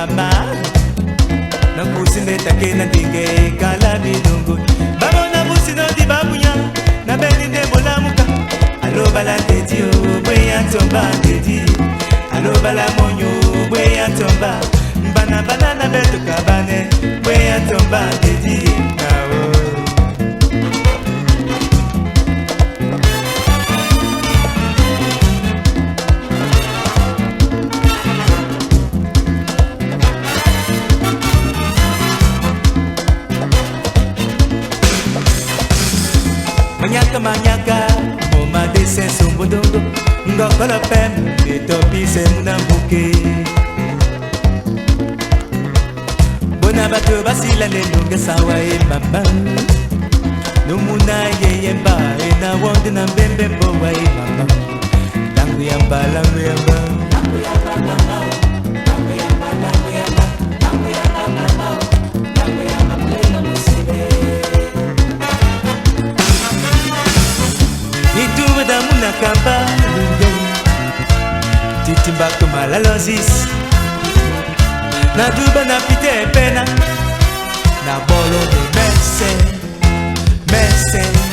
mama na kusinde take na dinge kala bidungu babo na busino di babunya na belinde bolamuka alo bala teti o bwe antomba teti alo bala monyo bwe antomba bana bana na betu kabane bwe antomba teti nawo Manyaka, moma de senso mbodondo Ngokola pem, de topi se mnambuke Bona bato basila le lunga sawa e mama Numuna ye yemba, e na wonde na mbembe mbowa e mama Langu yamba, langu yamba Langu yamba mama Langu yamba, langu yamba Langu yamba mama Langu yamba mlena musibe Nituwa da muna kamba lunge Titimba kuma la lozis Na duba na pite pena Na bolo de mese Mese